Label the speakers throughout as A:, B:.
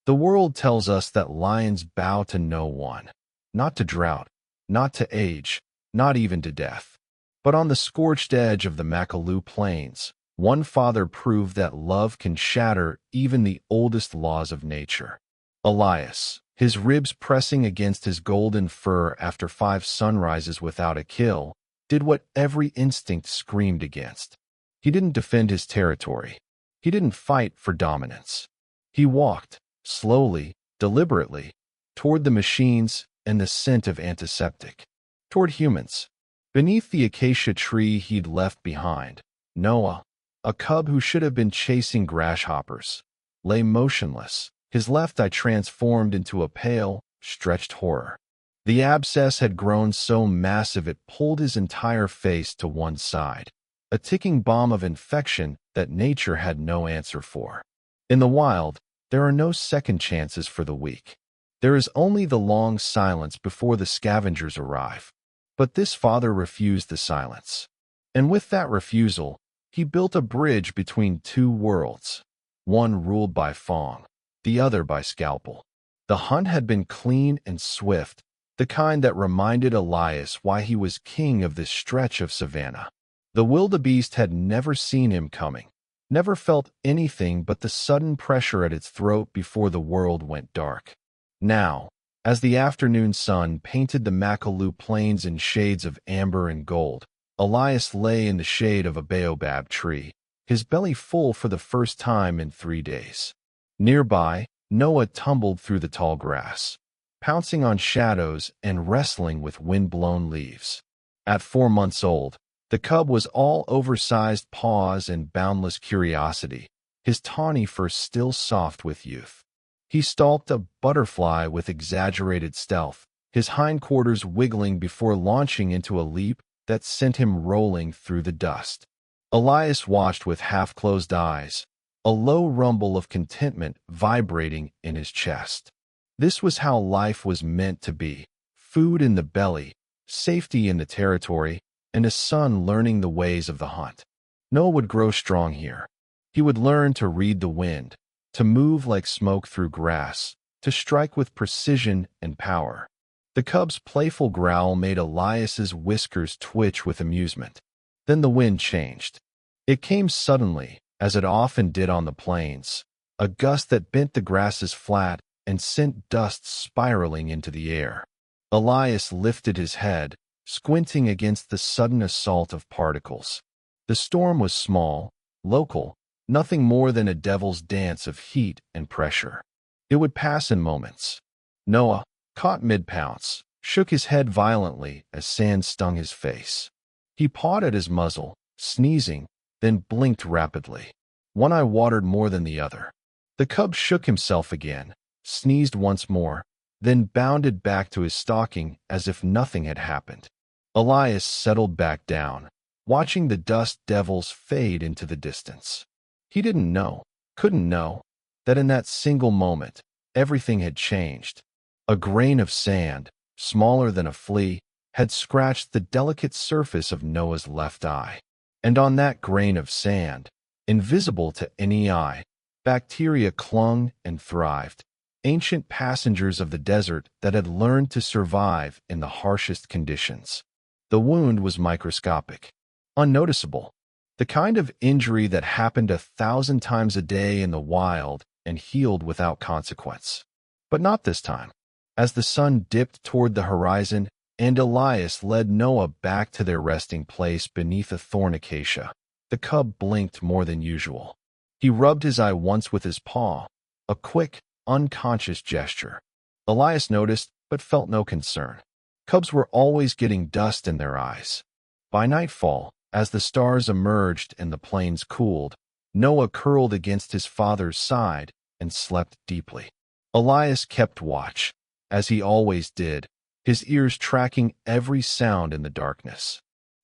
A: The world tells us that lions bow to no one, not to drought, not to age, not even to death. But on the scorched edge of the Makaloo plains, one father proved that love can shatter even the oldest laws of nature. Elias, his ribs pressing against his golden fur after 5 sunrises without a kill, did what every instinct screamed against. He didn't defend his territory. He didn't fight for dominance. He walked, slowly, deliberately, toward the machines and the scent of antiseptic, toward humans. Beneath the acacia tree he'd left behind, Noah, a cub who should have been chasing grasshoppers, lay motionless, his left eye transformed into a pale, stretched horror. The abscess had grown so massive it pulled his entire face to one side, a ticking bomb of infection that nature had no answer for. In the wild, there are no second chances for the weak. There is only the long silence before the scavengers arrive. But this father refused the silence. And with that refusal, he built a bridge between 2 worlds, one ruled by Fong, the other by Scalpel. The hunt had been clean and swift, the kind that reminded Elias why he was king of this stretch of savannah. The wildebeest had never seen him coming, never felt anything but the sudden pressure at its throat before the world went dark. Now, as the afternoon sun painted the Makaloo plains in shades of amber and gold, Elias lay in the shade of a baobab tree, his belly full for the first time in 3 days. Nearby, Noah tumbled through the tall grass, pouncing on shadows and wrestling with wind-blown leaves. At 4 months old, the cub was all oversized paws and boundless curiosity, his tawny fur still soft with youth. He stalked a butterfly with exaggerated stealth, his hindquarters wiggling before launching into a leap that sent him rolling through the dust. Elias watched with half-closed eyes, a low rumble of contentment vibrating in his chest. This was how life was meant to be: food in the belly, safety in the territory, and a son learning the ways of the hunt. Noah would grow strong here. He would learn to read the wind, to move like smoke through grass, to strike with precision and power. The cub's playful growl made Elias's whiskers twitch with amusement. Then the wind changed. It came suddenly, as it often did on the plains, a gust that bent the grasses flat and sent dust spiraling into the air. Elias lifted his head, squinting against the sudden assault of particles. The storm was small, local, nothing more than a devil's dance of heat and pressure. It would pass in moments. Noah, caught mid-pounce, shook his head violently as sand stung his face. He pawed at his muzzle, sneezing, then blinked rapidly. One eye watered more than the other. The cub shook himself again, sneezed once more, then bounded back to his stalking as if nothing had happened. Elias settled back down, watching the dust devils fade into the distance. He didn't know, couldn't know, that in that single moment, everything had changed. A grain of sand, smaller than a flea, had scratched the delicate surface of Noah's left eye. And on that grain of sand, invisible to any eye, bacteria clung and thrived, ancient passengers of the desert that had learned to survive in the harshest conditions. The wound was microscopic, unnoticeable, the kind of injury that happened 1,000 times a day in the wild and healed without consequence. But not this time. As the sun dipped toward the horizon and Elias led Noah back to their resting place beneath a thorn acacia, the cub blinked more than usual. He rubbed his eye once with his paw, a quick, unconscious gesture. Elias noticed but felt no concern. Cubs were always getting dust in their eyes. By nightfall, as the stars emerged and the plains cooled, Noah curled against his father's side and slept deeply. Elias kept watch, as he always did, his ears tracking every sound in the darkness.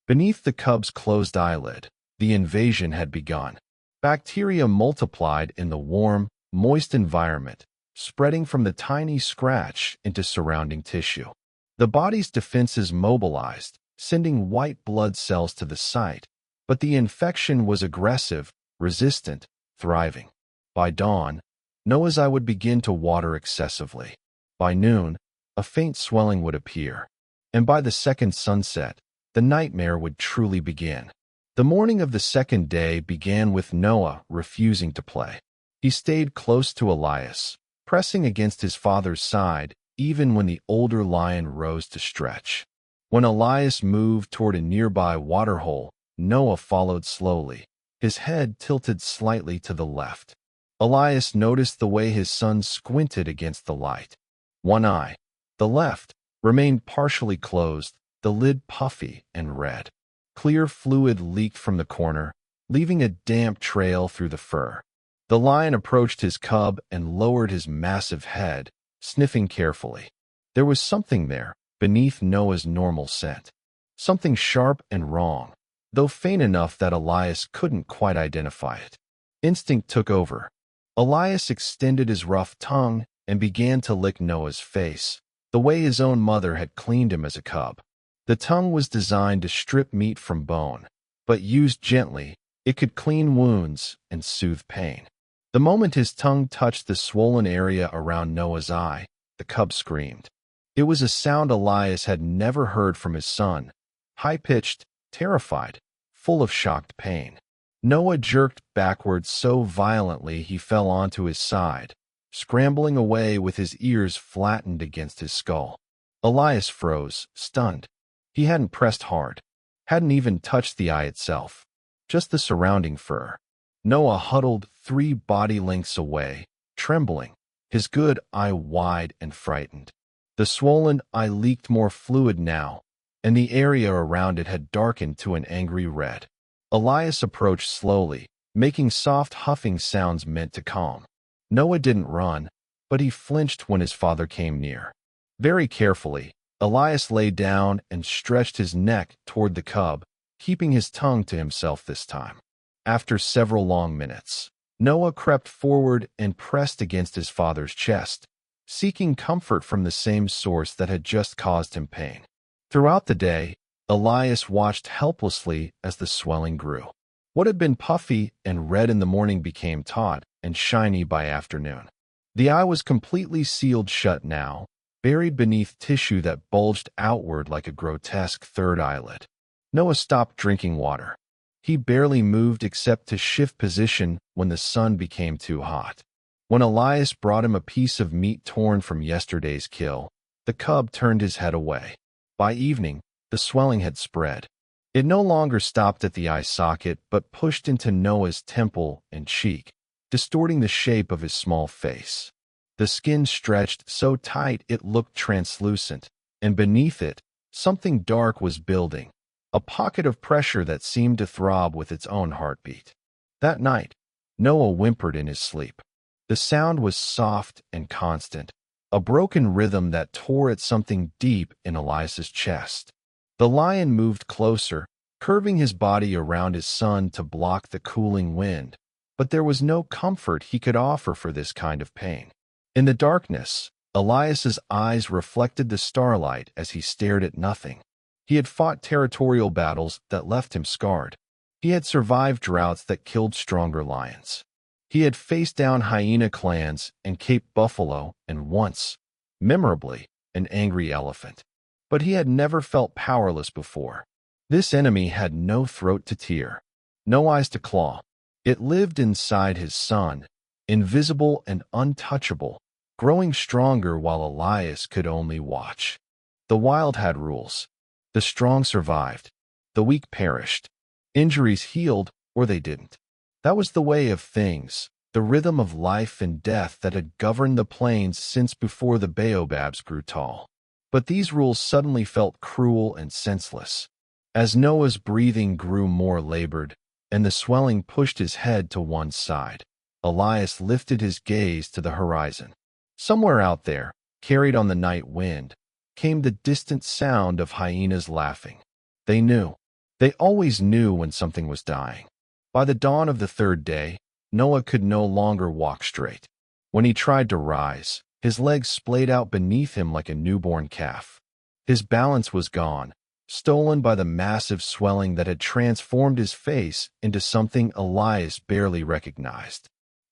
A: Beneath the cub's closed eyelid, the invasion had begun. Bacteria multiplied in the warm, moist environment, spreading from the tiny scratch into surrounding tissue. The body's defenses mobilized, sending white blood cells to the site, but the infection was aggressive, resistant, thriving. By dawn, Noah's eye would begin to water excessively. By noon, a faint swelling would appear, and by the second sunset, the nightmare would truly begin. The morning of the second day began with Noah refusing to play. He stayed close to Elias, pressing against his father's side even when the older lion rose to stretch. When Elias moved toward a nearby waterhole, Noah followed slowly, his head tilted slightly to the left. Elias noticed the way his son squinted against the light. One eye, the left, remained partially closed, the lid puffy and red. Clear fluid leaked from the corner, leaving a damp trail through the fur. The lion approached his cub and lowered his massive head, sniffing carefully. There was something there, beneath Noah's normal scent. Something sharp and wrong, though faint enough that Elias couldn't quite identify it. Instinct took over. Elias extended his rough tongue and began to lick Noah's face, the way his own mother had cleaned him as a cub. The tongue was designed to strip meat from bone, but used gently, it could clean wounds and soothe pain. The moment his tongue touched the swollen area around Noah's eye, the cub screamed. It was a sound Elias had never heard from his son, high-pitched, terrified, full of shocked pain. Noah jerked backwards so violently he fell onto his side, scrambling away with his ears flattened against his skull. Elias froze, stunned. He hadn't pressed hard, hadn't even touched the eye itself, just the surrounding fur. Noah huddled 3 body lengths away, trembling, his good eye wide and frightened. The swollen eye leaked more fluid now, and the area around it had darkened to an angry red. Elias approached slowly, making soft huffing sounds meant to calm. Noah didn't run, but he flinched when his father came near. Very carefully, Elias lay down and stretched his neck toward the cub, keeping his tongue to himself this time. After several long minutes, Noah crept forward and pressed against his father's chest, seeking comfort from the same source that had just caused him pain. Throughout the day, Elias watched helplessly as the swelling grew. What had been puffy and red in the morning became taut and shiny by afternoon. The eye was completely sealed shut now, buried beneath tissue that bulged outward like a grotesque third eyelid. Noah stopped drinking water. He barely moved except to shift position when the sun became too hot. When Elias brought him a piece of meat torn from yesterday's kill, the cub turned his head away. By evening, the swelling had spread. It no longer stopped at the eye socket but pushed into Noah's temple and cheek, distorting the shape of his small face. The skin stretched so tight it looked translucent, and beneath it, something dark was building, a pocket of pressure that seemed to throb with its own heartbeat. That night, Noah whimpered in his sleep. The sound was soft and constant, a broken rhythm that tore at something deep in Elias's chest. The lion moved closer, curving his body around his son to block the cooling wind, but there was no comfort he could offer for this kind of pain. In the darkness, Elias's eyes reflected the starlight as he stared at nothing. He had fought territorial battles that left him scarred. He had survived droughts that killed stronger lions. He had faced down hyena clans and Cape buffalo and once, memorably, an angry elephant. But he had never felt powerless before. This enemy had no throat to tear, no eyes to claw. It lived inside his son, invisible and untouchable, growing stronger while Elias could only watch. The wild had rules. The strong survived. The weak perished. Injuries healed, or they didn't. That was the way of things, the rhythm of life and death that had governed the plains since before the baobabs grew tall. But these rules suddenly felt cruel and senseless. As Noah's breathing grew more labored, and the swelling pushed his head to one side, Elias lifted his gaze to the horizon. Somewhere out there, carried on the night wind, came the distant sound of hyenas laughing. They knew. They always knew when something was dying. By the dawn of the third day, Noah could no longer walk straight. When he tried to rise, his legs splayed out beneath him like a newborn calf. His balance was gone, stolen by the massive swelling that had transformed his face into something Elias barely recognized.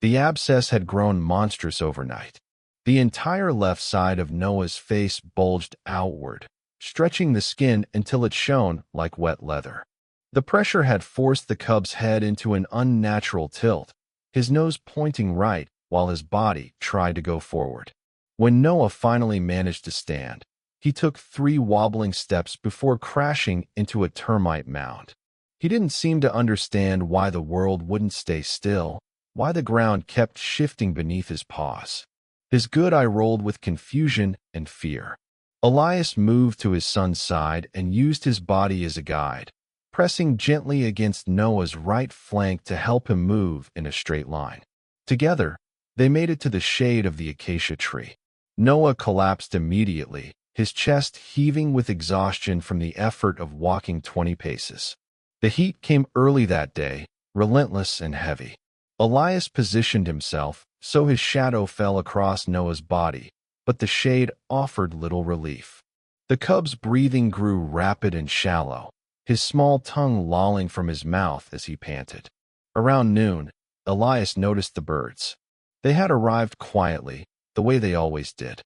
A: The abscess had grown monstrous overnight. The entire left side of Noah's face bulged outward, stretching the skin until it shone like wet leather. The pressure had forced the cub's head into an unnatural tilt, his nose pointing right while his body tried to go forward. When Noah finally managed to stand, he took 3 wobbling steps before crashing into a termite mound. He didn't seem to understand why the world wouldn't stay still, why the ground kept shifting beneath his paws. His good eye rolled with confusion and fear. Elias moved to his son's side and used his body as a guide, pressing gently against Noah's right flank to help him move in a straight line. Together, they made it to the shade of the acacia tree. Noah collapsed immediately, his chest heaving with exhaustion from the effort of walking 20 paces. The heat came early that day, relentless and heavy. Elias positioned himself so his shadow fell across Noah's body, but the shade offered little relief. The cub's breathing grew rapid and shallow, his small tongue lolling from his mouth as he panted. Around noon, Elias noticed the birds. They had arrived quietly, the way they always did.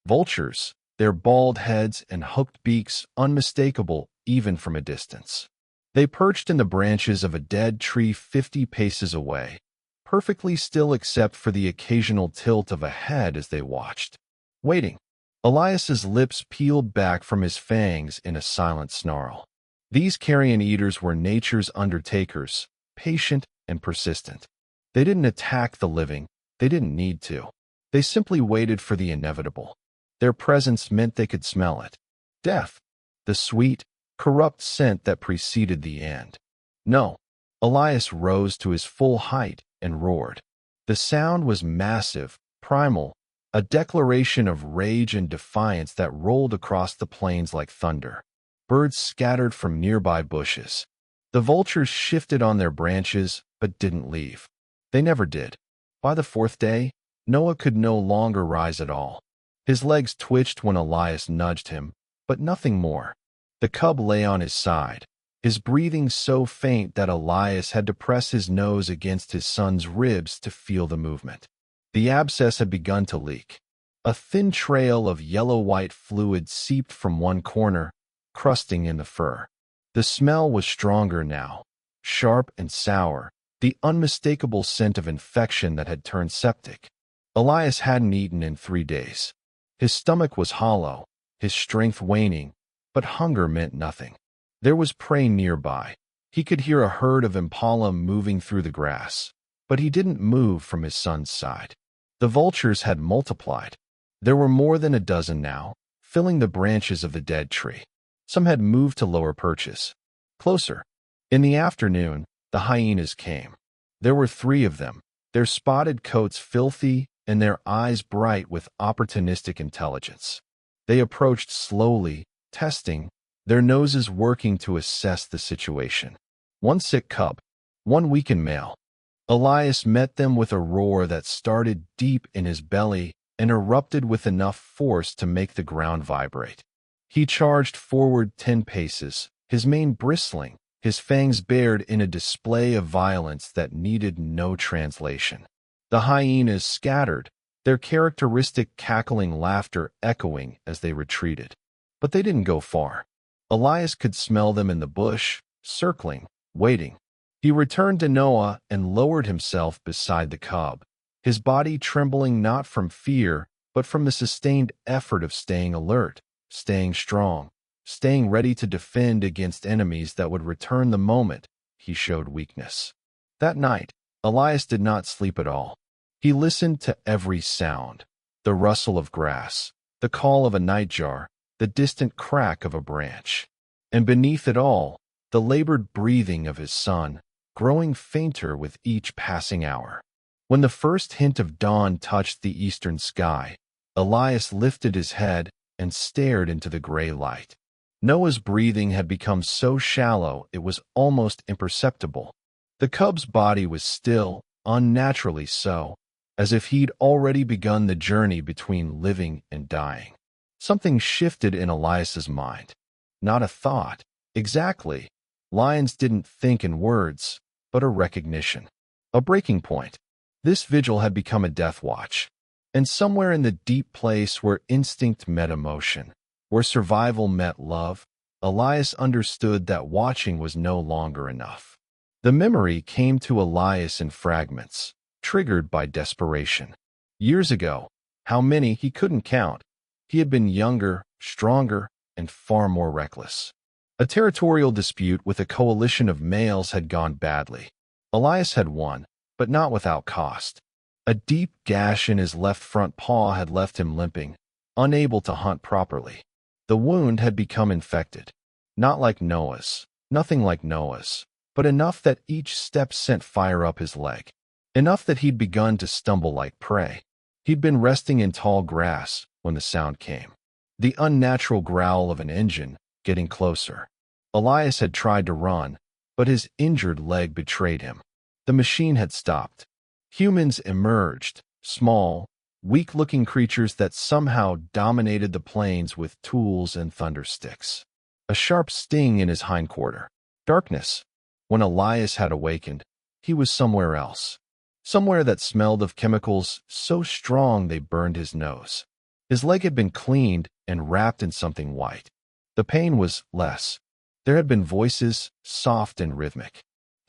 A: Vultures, their bald heads and hooked beaks unmistakable even from a distance. They perched in the branches of a dead tree 50 paces away, perfectly still except for the occasional tilt of a head as they watched. Waiting. Elias's lips peeled back from his fangs in a silent snarl. These carrion eaters were nature's undertakers, patient and persistent. They didn't attack the living, they didn't need to. They simply waited for the inevitable. Their presence meant they could smell it. Death. The sweet, corrupt scent that preceded the end. No. Elias rose to his full height and roared. The sound was massive, primal, a declaration of rage and defiance that rolled across the plains like thunder. Birds scattered from nearby bushes. The vultures shifted on their branches but didn't leave. They never did. By the 4th day, Noah could no longer rise at all. His legs twitched when Elias nudged him, but nothing more. The cub lay on his side, his breathing so faint that Elias had to press his nose against his son's ribs to feel the movement. The abscess had begun to leak. A thin trail of yellow-white fluid seeped from one corner, crusting in the fur. The smell was stronger now, sharp and sour, the unmistakable scent of infection that had turned septic. Elias hadn't eaten in 3 days. His stomach was hollow, his strength waning, but hunger meant nothing. There was prey nearby. He could hear a herd of impala moving through the grass, but he didn't move from his son's side. The vultures had multiplied. There were more than a dozen now, filling the branches of the dead tree. Some had moved to lower perches. Closer. In the afternoon, the hyenas came. There were 3 of them, their spotted coats filthy and their eyes bright with opportunistic intelligence. They approached slowly, testing, their noses working to assess the situation. One sick cub, one weakened male. Elias met them with a roar that started deep in his belly and erupted with enough force to make the ground vibrate. He charged forward 10 paces, his mane bristling, his fangs bared in a display of violence that needed no translation. The hyenas scattered, their characteristic cackling laughter echoing as they retreated. But they didn't go far. Elias could smell them in the bush, circling, waiting. He returned to Noah and lowered himself beside the cub, his body trembling not from fear, but from the sustained effort of staying alert, staying strong, staying ready to defend against enemies that would return the moment he showed weakness. That night, Elias did not sleep at all. He listened to every sound, the rustle of grass, the call of a nightjar, the distant crack of a branch. And beneath it all, the labored breathing of his son, growing fainter with each passing hour. When the first hint of dawn touched the eastern sky, Elias lifted his head and stared into the gray light. Noah's breathing had become so shallow it was almost imperceptible. The cub's body was still, unnaturally so, as if he'd already begun the journey between living and dying. Something shifted in Elias's mind. Not a thought. Exactly. Lions didn't think in words, but a recognition. A breaking point. This vigil had become a death watch. And somewhere in the deep place where instinct met emotion, where survival met love, Elias understood that watching was no longer enough. The memory came to Elias in fragments, triggered by desperation. Years ago, how many he couldn't count, he had been younger, stronger, and far more reckless. A territorial dispute with a coalition of males had gone badly. Elias had won, but not without cost. A deep gash in his left front paw had left him limping, unable to hunt properly. The wound had become infected. Not like Noah's, nothing like Noah's, but enough that each step sent fire up his leg. Enough that he'd begun to stumble like prey. He'd been resting in tall grass when the sound came. The unnatural growl of an engine, getting closer. Elias had tried to run, but his injured leg betrayed him. The machine had stopped. Humans emerged, small, weak-looking creatures that somehow dominated the plains with tools and thundersticks. A sharp sting in his hindquarter. Darkness. When Elias had awakened, he was somewhere else. Somewhere that smelled of chemicals so strong they burned his nose. His leg had been cleaned and wrapped in something white. The pain was less. There had been voices, soft and rhythmic.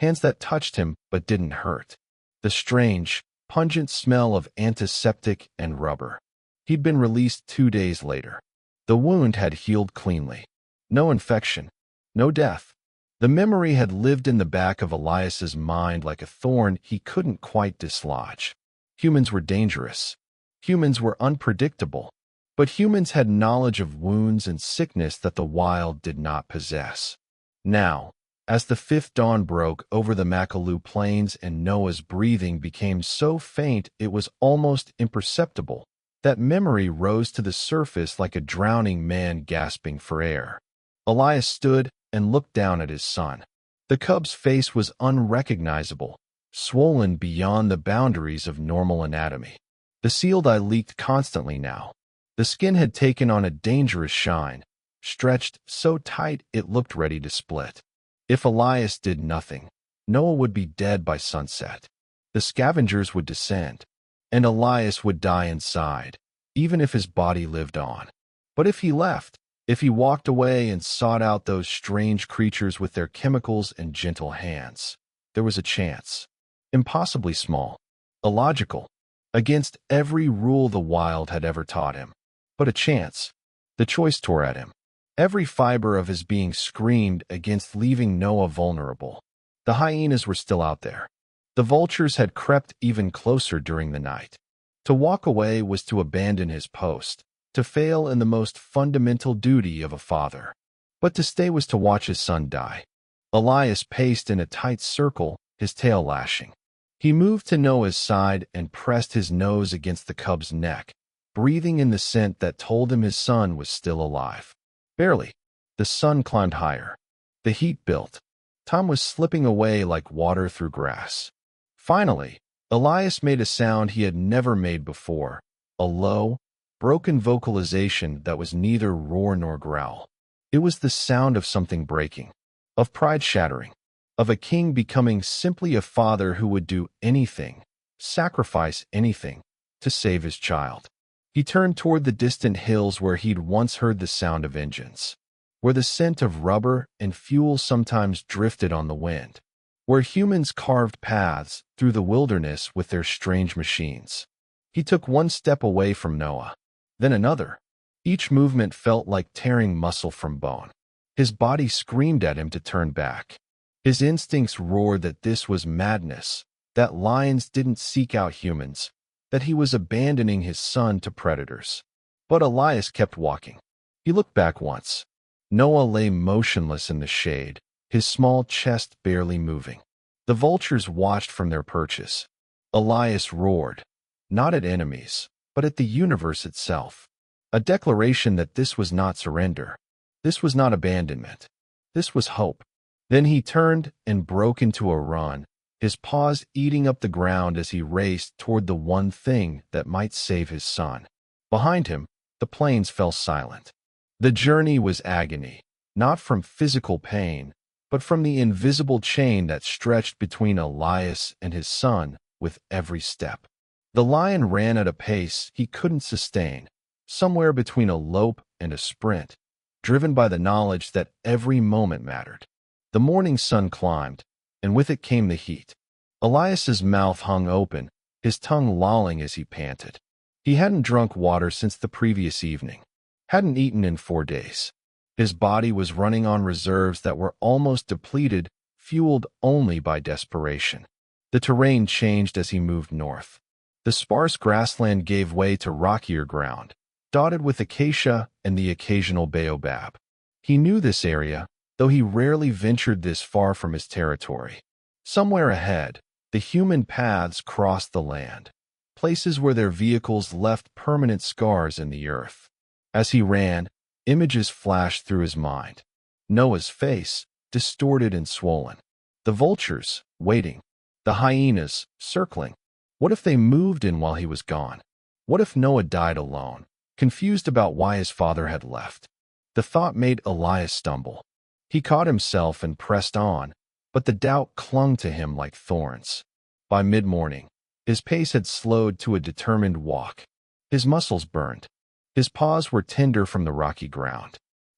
A: Hands that touched him but didn't hurt. The strange, pungent smell of antiseptic and rubber. He'd been released 2 days later. The wound had healed cleanly. No infection. No death. The memory had lived in the back of Elias's mind like a thorn he couldn't quite dislodge. Humans were dangerous. Humans were unpredictable. But humans had knowledge of wounds and sickness that the wild did not possess. Now, as the fifth dawn broke over the Makaloo plains and Noah's breathing became so faint it was almost imperceptible, that memory rose to the surface like a drowning man gasping for air. Elias stood and looked down at his son. The cub's face was unrecognizable, swollen beyond the boundaries of normal anatomy. The sealed eye leaked constantly now. The skin had taken on a dangerous shine, stretched so tight it looked ready to split. If Elias did nothing, Noah would be dead by sunset. The scavengers would descend, and Elias would die inside, even if his body lived on. But if he left, if he walked away and sought out those strange creatures with their chemicals and gentle hands, there was a chance. Impossibly small, illogical, against every rule the wild had ever taught him. But a chance. The choice tore at him. Every fiber of his being screamed against leaving Noah vulnerable. The hyenas were still out there. The vultures had crept even closer during the night. To walk away was to abandon his post, to fail in the most fundamental duty of a father. But to stay was to watch his son die. Elias paced in a tight circle, his tail lashing. He moved to Noah's side and pressed his nose against the cub's neck, breathing in the scent that told him his son was still alive. Barely. The sun climbed higher. The heat built. Time was slipping away like water through grass. Finally, Elias made a sound he had never made before, a low, broken vocalization that was neither roar nor growl. It was the sound of something breaking, of pride shattering, of a king becoming simply a father who would do anything, sacrifice anything, to save his child. He turned toward the distant hills where he'd once heard the sound of engines, where the scent of rubber and fuel sometimes drifted on the wind, where humans carved paths through the wilderness with their strange machines. He took one step away from Noah, then another. Each movement felt like tearing muscle from bone. His body screamed at him to turn back. His instincts roared that this was madness, that lions didn't seek out humans, that he was abandoning his son to predators. But Elias kept walking. He looked back once. Noah lay motionless in the shade, his small chest barely moving. The vultures watched from their perches. Elias roared, not at enemies, but at the universe itself. A declaration that this was not surrender. This was not abandonment. This was hope. Then he turned and broke into a run, his paws eating up the ground as he raced toward the one thing that might save his son. Behind him, the plains fell silent. The journey was agony, not from physical pain, but from the invisible chain that stretched between Elias and his son with every step. The lion ran at a pace he couldn't sustain, somewhere between a lope and a sprint, driven by the knowledge that every moment mattered. The morning sun climbed, and with it came the heat. Elias's mouth hung open, his tongue lolling as he panted. He hadn't drunk water since the previous evening, hadn't eaten in 4 days. His body was running on reserves that were almost depleted, fueled only by desperation. The terrain changed as he moved north. The sparse grassland gave way to rockier ground, dotted with acacia and the occasional baobab. He knew this area, though he rarely ventured this far from his territory. Somewhere ahead, the human paths crossed the land, places where their vehicles left permanent scars in the earth. As he ran, images flashed through his mind. Noah's face, distorted and swollen. The vultures, waiting. The hyenas, circling. What if they moved in while he was gone? What if Noah died alone, confused about why his father had left? The thought made Elias stumble. He caught himself and pressed on, but the doubt clung to him like thorns. By mid-morning, his pace had slowed to a determined walk. His muscles burned. His paws were tender from the rocky ground.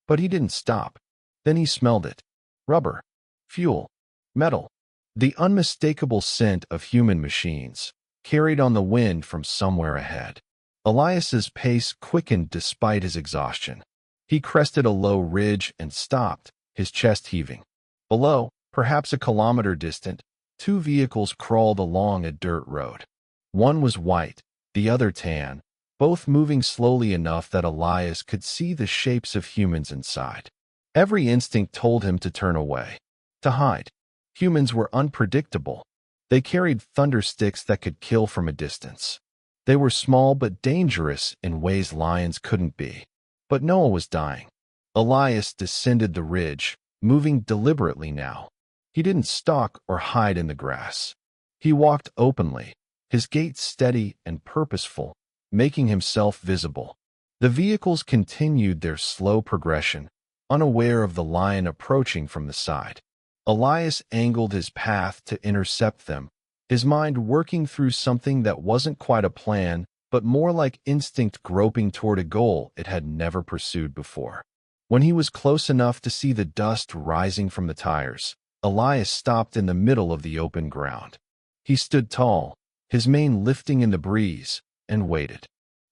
A: But he didn't stop. Then he smelled it. Rubber. Fuel. Metal. The unmistakable scent of human machines, carried on the wind from somewhere ahead. Elias's pace quickened despite his exhaustion. He crested a low ridge and stopped, his chest heaving. Below, perhaps a kilometer distant, 2 vehicles crawled along a dirt road. One was white, the other tan, both moving slowly enough that Elias could see the shapes of humans inside. Every instinct told him to turn away, to hide. Humans were unpredictable. They carried thunder sticks that could kill from a distance. They were small but dangerous in ways lions couldn't be. But Noah was dying. Elias descended the ridge, moving deliberately now. He didn't stalk or hide in the grass. He walked openly, his gait steady and purposeful, making himself visible. The vehicles continued their slow progression, unaware of the lion approaching from the side. Elias angled his path to intercept them, his mind working through something that wasn't quite a plan, but more like instinct groping toward a goal it had never pursued before. When he was close enough to see the dust rising from the tires, Elias stopped in the middle of the open ground. He stood tall, his mane lifting in the breeze, and waited.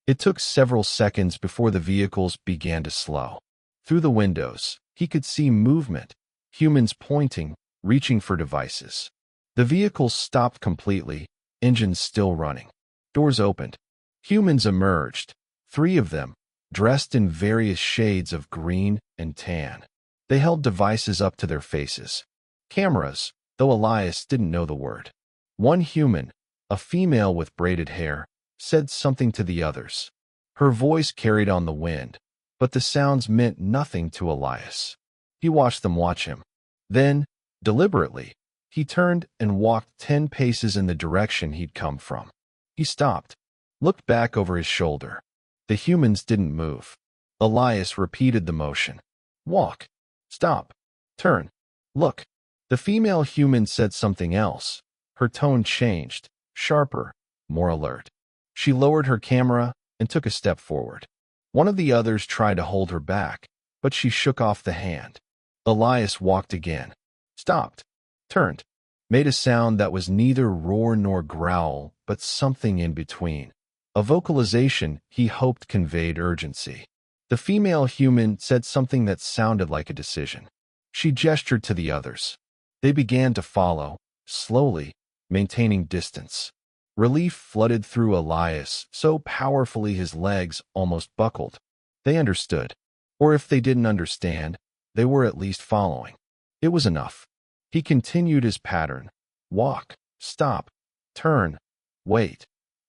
A: It took several seconds before the vehicles began to slow. Through the windows, he could see movement, humans pointing, reaching for devices. The vehicles stopped completely, engines still running. Doors opened. Humans emerged, 3 of them, dressed in various shades of green and tan. They held devices up to their faces. Cameras, though Elias didn't know the word. One human, a female with braided hair, said something to the others. Her voice carried on the wind, but the sounds meant nothing to Elias. He watched them watch him. Then, deliberately, he turned and walked 10 paces in the direction he'd come from. He stopped, looked back over his shoulder. The humans didn't move. Elias repeated the motion. Walk. Stop. Turn. Look. The female human said something else. Her tone changed, sharper, more alert. She lowered her camera and took a step forward. One of the others tried to hold her back, but she shook off the hand. Elias walked again. Stopped. Turned. Made a sound that was neither roar nor growl, but something in between. A vocalization he hoped conveyed urgency. The female human said something that sounded like a decision. She gestured to the others. They began to follow, slowly, maintaining distance. Relief flooded through Elias so powerfully his legs almost buckled. They understood. Or if they didn't understand, they were at least following. It was enough. He continued his pattern. Walk, stop, turn, wait,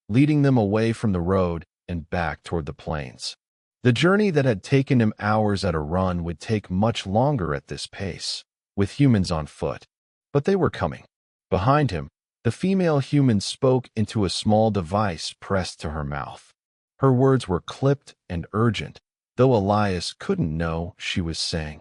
A: leading them away from the road and back toward the plains. The journey that had taken him hours at a run would take much longer at this pace, with humans on foot. But they were coming. Behind him, the female human spoke into a small device pressed to her mouth. Her words were clipped and urgent, though Elias couldn't know she was saying,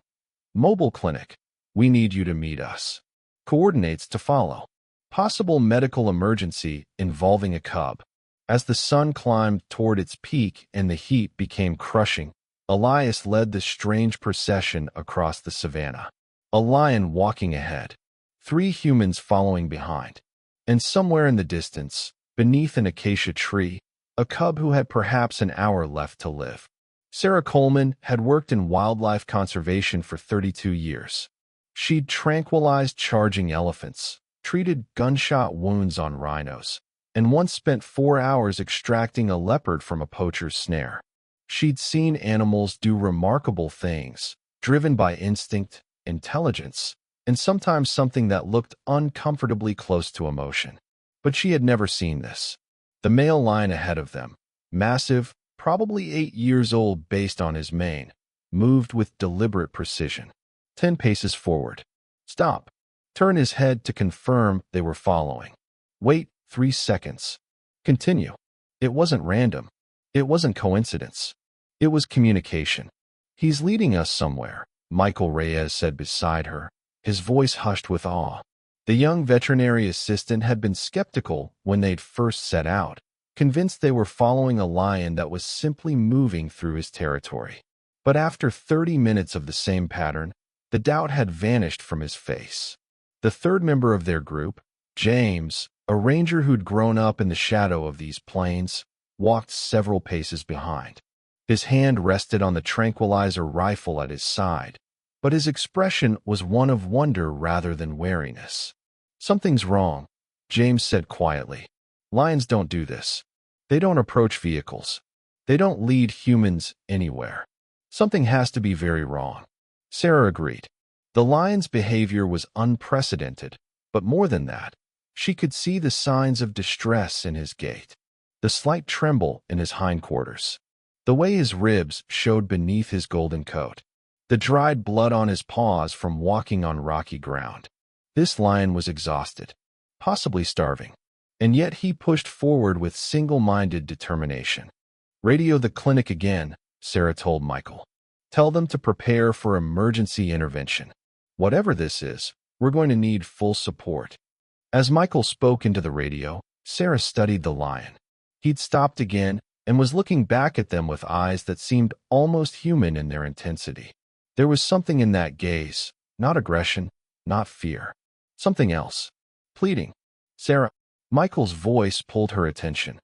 A: "Mobile clinic. We need you to meet us. Coordinates to follow." Possible medical emergency involving a cub. As the sun climbed toward its peak and the heat became crushing, Elias led the strange procession across the savannah. A lion walking ahead, 3 humans following behind, and somewhere in the distance, beneath an acacia tree, a cub who had perhaps an hour left to live. Sarah Coleman had worked in wildlife conservation for 32 years. She'd tranquilized charging elephants, treated gunshot wounds on rhinos, and once spent 4 hours extracting a leopard from a poacher's snare. She'd seen animals do remarkable things, driven by instinct, intelligence, and sometimes something that looked uncomfortably close to emotion. But she had never seen this. The male lion ahead of them, massive, probably 8 years old based on his mane, moved with deliberate precision. 10 paces forward. Stop. Turn his head to confirm they were following. Wait 3 seconds. Continue. It wasn't random. It wasn't coincidence. It was communication. He's leading us somewhere, Michael Reyes said beside her, his voice hushed with awe. The young veterinary assistant had been skeptical when they'd first set out, convinced they were following a lion that was simply moving through his territory. But after 30 minutes of the same pattern, the doubt had vanished from his face. The third member of their group, James, a ranger who'd grown up in the shadow of these plains, walked several paces behind. His hand rested on the tranquilizer rifle at his side, but his expression was one of wonder rather than wariness. Something's wrong, James said quietly. Lions don't do this. They don't approach vehicles. They don't lead humans anywhere. Something has to be very wrong. Sarah agreed. The lion's behavior was unprecedented, but more than that, she could see the signs of distress in his gait, the slight tremble in his hindquarters, the way his ribs showed beneath his golden coat, the dried blood on his paws from walking on rocky ground. This lion was exhausted, possibly starving, and yet he pushed forward with single-minded determination. Radio the clinic again, Sarah told Michael. Tell them to prepare for emergency intervention. Whatever this is, we're going to need full support. As Michael spoke into the radio, Sarah studied the lion. He'd stopped again and was looking back at them with eyes that seemed almost human in their intensity. There was something in that gaze, not aggression, not fear. Something else. Pleading. Sarah, Michael's voice pulled her attention.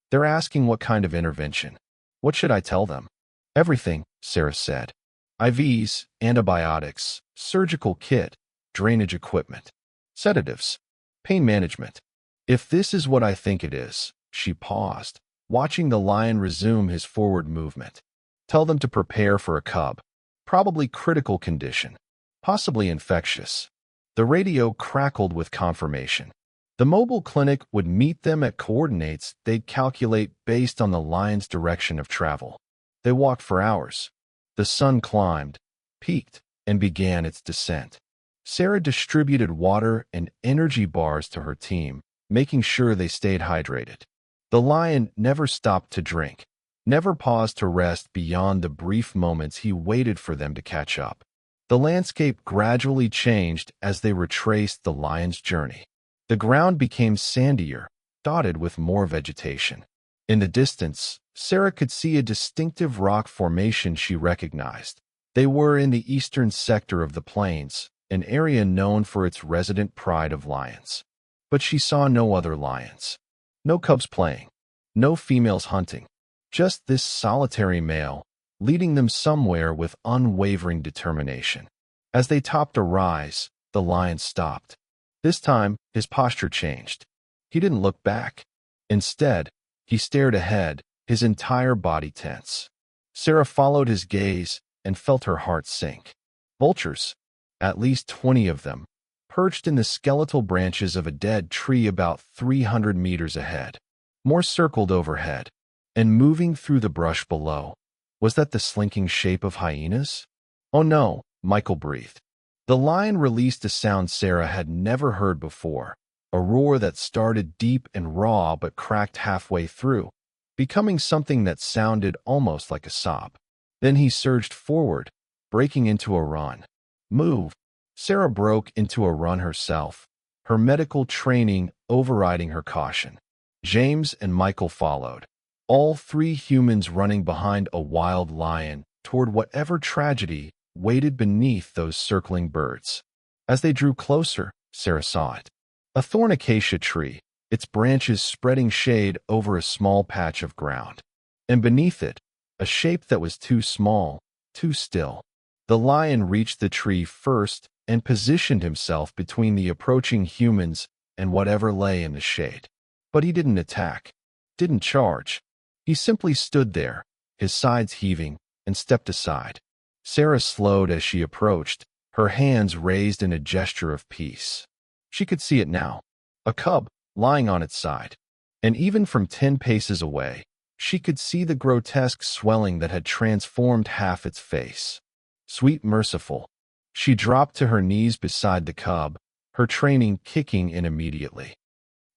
A: They're asking what kind of intervention. What should I tell them? Everything, Sarah said. IVs, antibiotics, surgical kit, drainage equipment, sedatives, pain management. If this is what I think it is, she paused, watching the lion resume his forward movement. Tell them to prepare for a cub. Probably critical condition. Possibly infectious. The radio crackled with confirmation. The mobile clinic would meet them at coordinates they'd calculate based on the lion's direction of travel. They walked for hours. The sun climbed, peaked, and began its descent. Sarah distributed water and energy bars to her team, making sure they stayed hydrated. The lion never stopped to drink, never paused to rest beyond the brief moments he waited for them to catch up. The landscape gradually changed as they retraced the lion's journey. The ground became sandier, dotted with more vegetation. In the distance, Sarah could see a distinctive rock formation she recognized. They were in the eastern sector of the plains, an area known for its resident pride of lions. But she saw no other lions. No cubs playing. No females hunting. Just this solitary male, leading them somewhere with unwavering determination. As they topped a rise, the lion stopped. This time, his posture changed. He didn't look back. Instead, he stared ahead, his entire body tense. Sarah followed his gaze and felt her heart sink. Vultures, at least 20 of them, perched in the skeletal branches of a dead tree about 300 meters ahead. More circled overhead, and moving through the brush below. Was that the slinking shape of hyenas? Oh no, Michael breathed. The lion released a sound Sarah had never heard before, a roar that started deep and raw but cracked halfway through, becoming something that sounded almost like a sob. Then he surged forward, breaking into a run. Move! Sarah broke into a run herself, her medical training overriding her caution. James and Michael followed, all three humans running behind a wild lion toward whatever tragedy waited beneath those circling birds. As they drew closer, Sarah saw it. A thorn acacia tree, its branches spreading shade over a small patch of ground. And beneath it, a shape that was too small, too still. The lion reached the tree first and positioned himself between the approaching humans and whatever lay in the shade. But he didn't attack, didn't charge. He simply stood there, his sides heaving, and stepped aside. Sarah slowed as she approached, her hands raised in a gesture of peace. She could see it now, a cub lying on its side. And even from 10 paces away, she could see the grotesque swelling that had transformed half its face. Sweet merciful. She dropped to her knees beside the cub, her training kicking in immediately.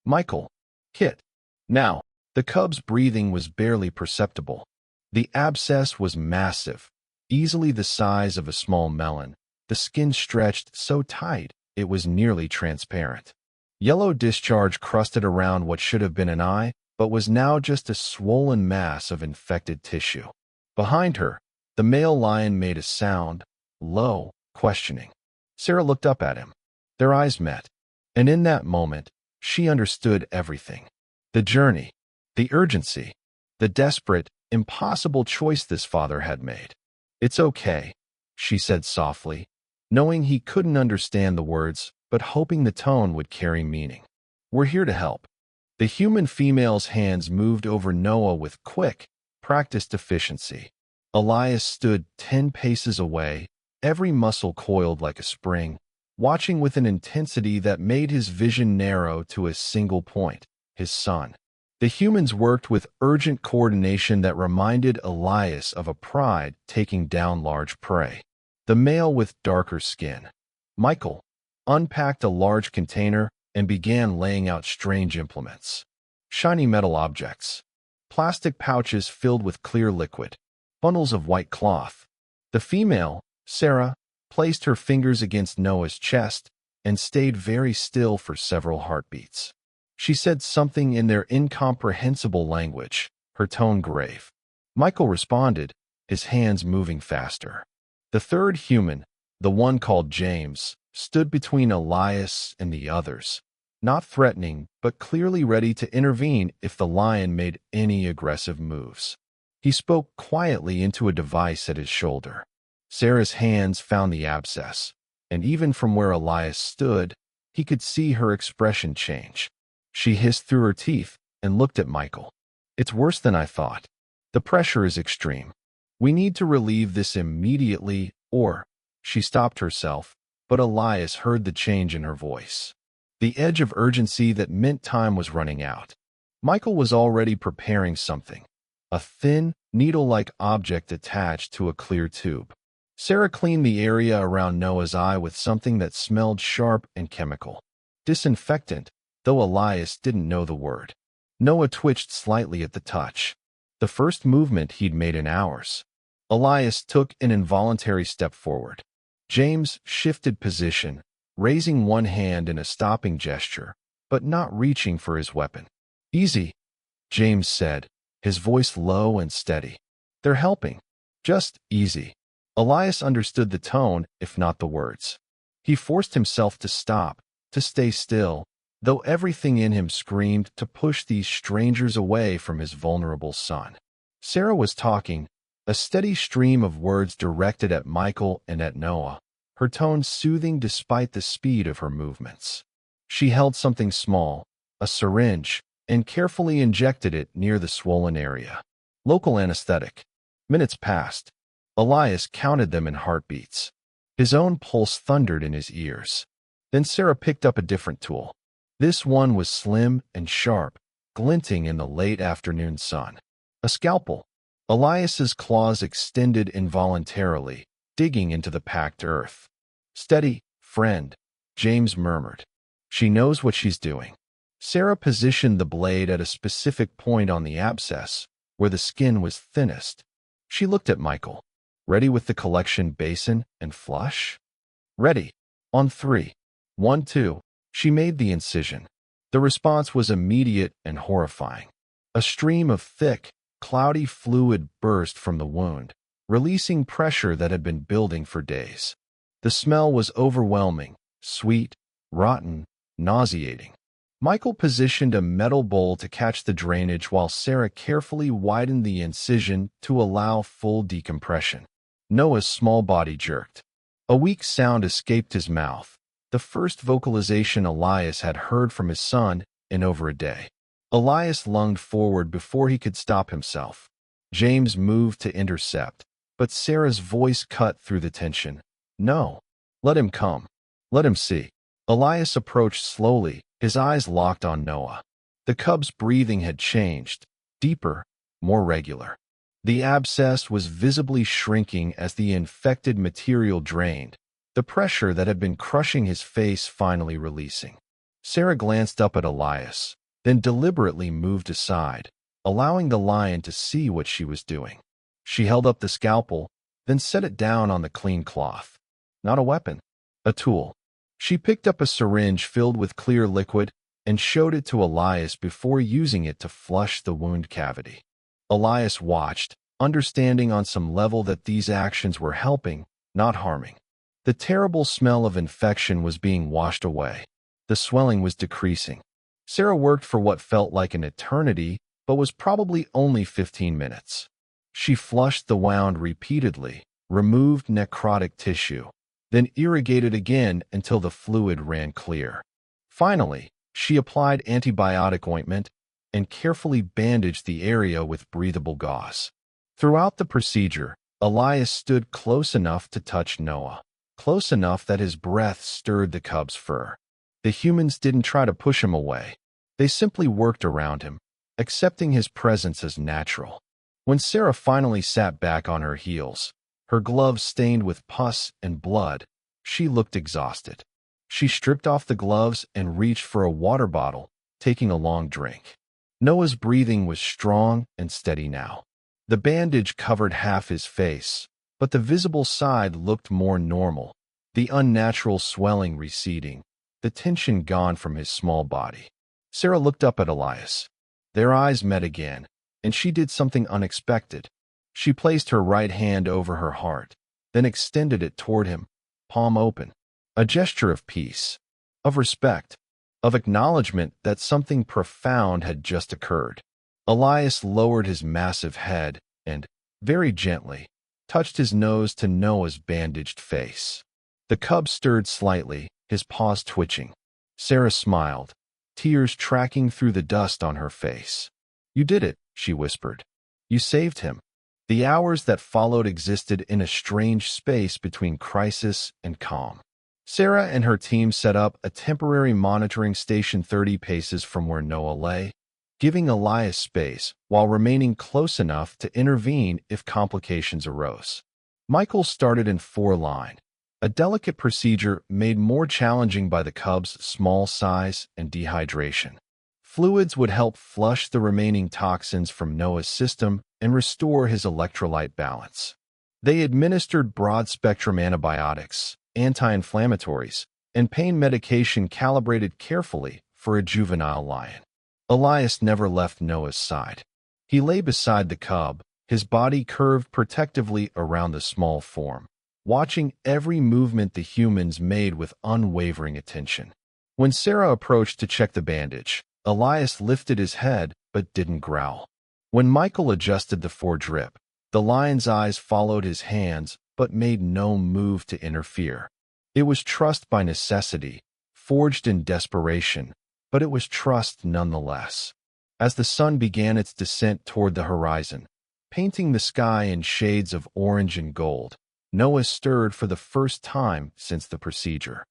A: Michael. Kit. Now, the cub's breathing was barely perceptible. The abscess was massive, easily the size of a small melon, the skin stretched so tight it was nearly transparent. Yellow discharge crusted around what should have been an eye, but was now just a swollen mass of infected tissue. Behind her, the male lion made a sound, low, questioning. Sarah looked up at him. Their eyes met, and in that moment, she understood everything. The journey, the urgency, the desperate, impossible choice this father had made. It's okay, she said softly, knowing he couldn't understand the words, but hoping the tone would carry meaning. We're here to help. The human female's hands moved over Noah with quick, practiced efficiency. Elias stood 10 paces away, every muscle coiled like a spring, watching with an intensity that made his vision narrow to a single point, his son. The humans worked with urgent coordination that reminded Elias of a pride taking down large prey. The male with darker skin, Michael, unpacked a large container and began laying out strange implements. Shiny metal objects, plastic pouches filled with clear liquid, bundles of white cloth. The female, Sarah, placed her fingers against Noah's chest and stayed very still for several heartbeats. She said something in their incomprehensible language, her tone grave. Michael responded, his hands moving faster. The third human, the one called James, stood between Elias and the others, not threatening, but clearly ready to intervene if the lion made any aggressive moves. He spoke quietly into a device at his shoulder. Sarah's hands found the abscess, and even from where Elias stood, he could see her expression change. She hissed through her teeth and looked at Michael. It's worse than I thought. The pressure is extreme. We need to relieve this immediately, or... She stopped herself, but Elias heard the change in her voice. The edge of urgency that meant time was running out. Michael was already preparing something. A thin, needle-like object attached to a clear tube. Sarah cleaned the area around Noah's eye with something that smelled sharp and chemical. Disinfectant, though Elias didn't know the word. Noah twitched slightly at the touch. The first movement he'd made in hours. Elias took an involuntary step forward. James shifted position, raising one hand in a stopping gesture, but not reaching for his weapon. Easy, James said, his voice low and steady. They're helping. Just easy. Elias understood the tone, if not the words. He forced himself to stop, to stay still, though everything in him screamed to push these strangers away from his vulnerable son. Sarah was talking, a steady stream of words directed at Michael and at Noah, her tone soothing despite the speed of her movements. She held something small, a syringe, and carefully injected it near the swollen area. Local anesthetic. Minutes passed. Elias counted them in heartbeats. His own pulse thundered in his ears. Then Sarah picked up a different tool. This one was slim and sharp, glinting in the late afternoon sun. A scalpel. Elias's claws extended involuntarily, digging into the packed earth. Steady, friend, James murmured. She knows what she's doing. Sarah positioned the blade at a specific point on the abscess, where the skin was thinnest. She looked at Michael. Ready with the collection basin and flush? Ready. On 3. 1, 2. She made the incision. The response was immediate and horrifying. A stream of thick, cloudy fluid burst from the wound, releasing pressure that had been building for days. The smell was overwhelming, sweet, rotten, nauseating. Michael positioned a metal bowl to catch the drainage while Sarah carefully widened the incision to allow full decompression. Noah's small body jerked. A weak sound escaped his mouth, the first vocalization Elias had heard from his son in over a day. Elias lunged forward before he could stop himself. James moved to intercept, but Sarah's voice cut through the tension. No. Let him come. Let him see. Elias approached slowly, his eyes locked on Noah. The cub's breathing had changed, deeper, more regular. The abscess was visibly shrinking as the infected material drained, the pressure that had been crushing his face finally releasing. Sarah glanced up at Elias, then deliberately moved aside, allowing the lion to see what she was doing. She held up the scalpel, then set it down on the clean cloth. Not a weapon, a tool. She picked up a syringe filled with clear liquid and showed it to Elias before using it to flush the wound cavity. Elias watched, understanding on some level that these actions were helping, not harming. The terrible smell of infection was being washed away. The swelling was decreasing. Sarah worked for what felt like an eternity, but was probably only 15 minutes. She flushed the wound repeatedly, removed necrotic tissue, then irrigated again until the fluid ran clear. Finally, she applied antibiotic ointment and carefully bandaged the area with breathable gauze. Throughout the procedure, Elias stood close enough to touch Noah, close enough that his breath stirred the cub's fur. The humans didn't try to push him away. They simply worked around him, accepting his presence as natural. When Sarah finally sat back on her heels, her gloves stained with pus and blood, she looked exhausted. She stripped off the gloves and reached for a water bottle, taking a long drink. Noah's breathing was strong and steady now. The bandage covered half his face, but the visible side looked more normal, the unnatural swelling receding, the tension gone from his small body. Sarah looked up at Elias. Their eyes met again, and she did something unexpected. She placed her right hand over her heart, then extended it toward him, palm open. A gesture of peace, of respect, of acknowledgement that something profound had just occurred. Elias lowered his massive head and, very gently, touched his nose to Noah's bandaged face. The cub stirred slightly, his paws twitching. Sarah smiled, tears tracking through the dust on her face. "You did it," she whispered. "You saved him." The hours that followed existed in a strange space between crisis and calm. Sarah and her team set up a temporary monitoring station 30 paces from where Noah lay, giving Elias space while remaining close enough to intervene if complications arose. Michael started in 4-line, a delicate procedure made more challenging by the cub's small size and dehydration. Fluids would help flush the remaining toxins from Noah's system and restore his electrolyte balance. They administered broad-spectrum antibiotics, anti-inflammatories, and pain medication calibrated carefully for a juvenile lion. Elias never left Noah's side. He lay beside the cub, his body curved protectively around the small form, watching every movement the humans made with unwavering attention. When Sarah approached to check the bandage, Elias lifted his head but didn't growl. When Michael adjusted the foredrip, the lion's eyes followed his hands but made no move to interfere. It was trust by necessity, forged in desperation, but it was trust nonetheless. As the sun began its descent toward the horizon, painting the sky in shades of orange and gold, Noah stirred for the first time since the procedure.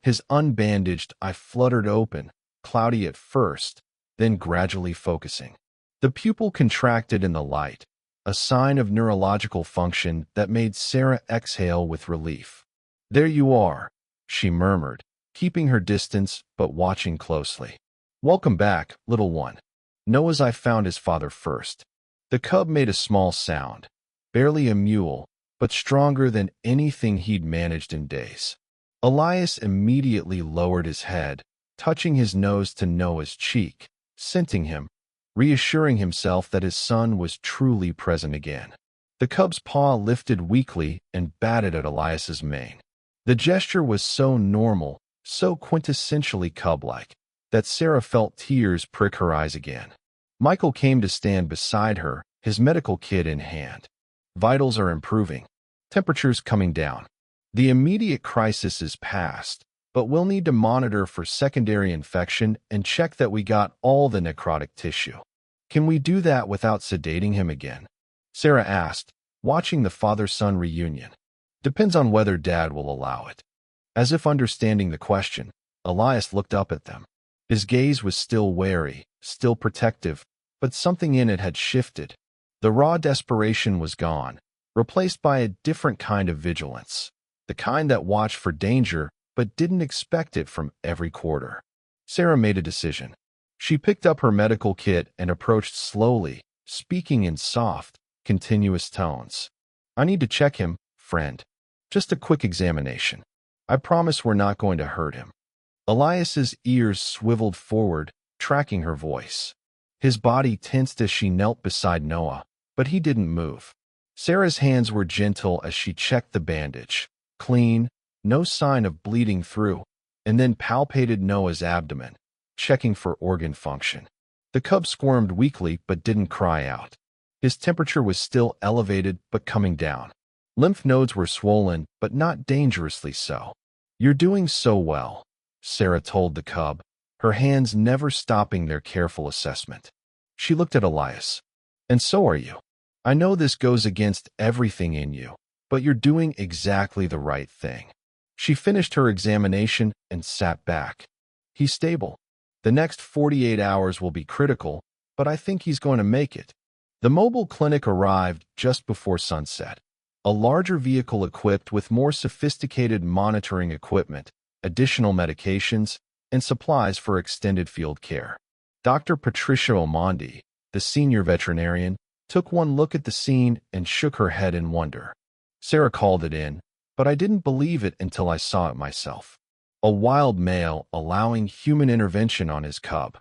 A: His unbandaged eye fluttered open, cloudy at first, then gradually focusing. The pupil contracted in the light, a sign of neurological function that made Sarah exhale with relief. "There you are," she murmured, keeping her distance but watching closely. "Welcome back, little one." Noah's eye found his father first. The cub made a small sound, barely a mewl, but stronger than anything he'd managed in days. Elias immediately lowered his head, touching his nose to Noah's cheek, scenting him, reassuring himself that his son was truly present again. The cub's paw lifted weakly and batted at Elias's mane. The gesture was so normal, so quintessentially cub-like, that Sarah felt tears prick her eyes again. Michael came to stand beside her, his medical kit in hand. Vitals are improving. Temperature's coming down. The immediate crisis is past, but we'll need to monitor for secondary infection and check that we got all the necrotic tissue. Can we do that without sedating him again? Sarah asked, watching the father-son reunion. Depends on whether Dad will allow it. As if understanding the question, Elias looked up at them. His gaze was still wary, still protective, but something in it had shifted. The raw desperation was gone, replaced by a different kind of vigilance, the kind that watched for danger but didn't expect it from every quarter. Sarah made a decision. She picked up her medical kit and approached slowly, speaking in soft, continuous tones. I need to check him, friend. Just a quick examination. I promise we're not going to hurt him. Elias's ears swiveled forward, tracking her voice. His body tensed as she knelt beside Noah, but he didn't move. Sarah's hands were gentle as she checked the bandage. Clean, no sign of bleeding through, and then palpated Noah's abdomen, checking for organ function. The cub squirmed weakly but didn't cry out. His temperature was still elevated but coming down. Lymph nodes were swollen, but not dangerously so. You're doing so well, Sarah told the cub, her hands never stopping their careful assessment. She looked at Elias. And so are you. I know this goes against everything in you, but you're doing exactly the right thing. She finished her examination and sat back. He's stable. The next 48 hours will be critical, but I think he's going to make it. The mobile clinic arrived just before sunset. A larger vehicle equipped with more sophisticated monitoring equipment, additional medications, and supplies for extended field care. Dr. Patricia Omondi, the senior veterinarian, took one look at the scene and shook her head in wonder. Sarah called it in, but I didn't believe it until I saw it myself. A wild male allowing human intervention on his cub.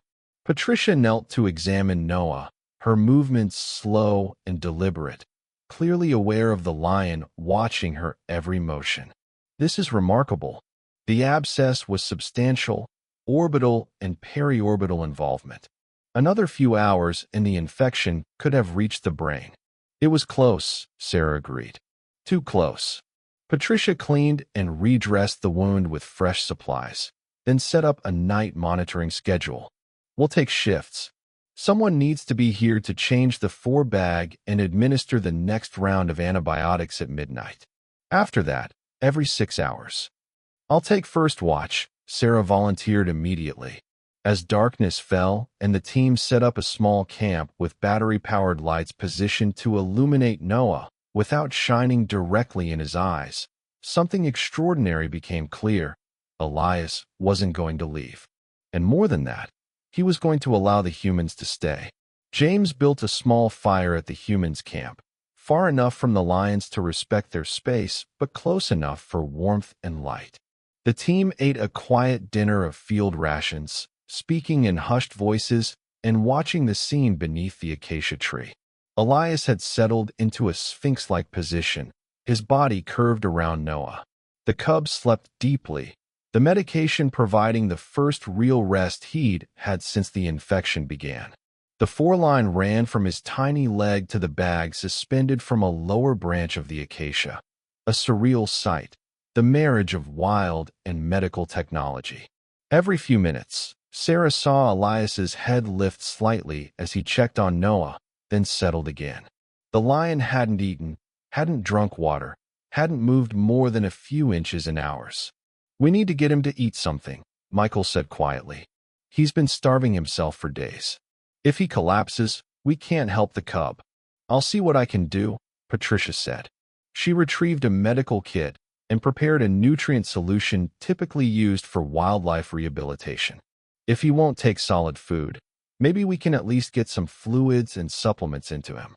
A: Patricia knelt to examine Noah, her movements slow and deliberate, clearly aware of the lion watching her every motion. This is remarkable. The abscess was substantial, orbital and periorbital involvement. Another few hours and the infection could have reached the brain. It was close, Sarah agreed. Too close. Patricia cleaned and redressed the wound with fresh supplies, then set up a night monitoring schedule. We'll take shifts. Someone needs to be here to change the 4-bag and administer the next round of antibiotics at midnight. After that, every 6 hours. I'll take first watch, Sarah volunteered immediately. As darkness fell and the team set up a small camp with battery-powered lights positioned to illuminate Noah without shining directly in his eyes, something extraordinary became clear. Elias wasn't going to leave. And more than that, he was going to allow the humans to stay. James built a small fire at the humans' camp, far enough from the lions to respect their space, but close enough for warmth and light. The team ate a quiet dinner of field rations, speaking in hushed voices and watching the scene beneath the acacia tree. Elias had settled into a sphinx-like position, his body curved around Noah. The cub slept deeply, the medication providing the first real rest he'd had since the infection began. The 4-line ran from his tiny leg to the bag suspended from a lower branch of the acacia. A surreal sight, the marriage of wild and medical technology. Every few minutes, Sarah saw Elias's head lift slightly as he checked on Noah, then settled again. The lion hadn't eaten, hadn't drunk water, hadn't moved more than a few inches in hours. We need to get him to eat something, Michael said quietly. He's been starving himself for days. If he collapses, we can't help the cub. I'll see what I can do, Patricia said. She retrieved a medical kit and prepared a nutrient solution typically used for wildlife rehabilitation. If he won't take solid food, maybe we can at least get some fluids and supplements into him.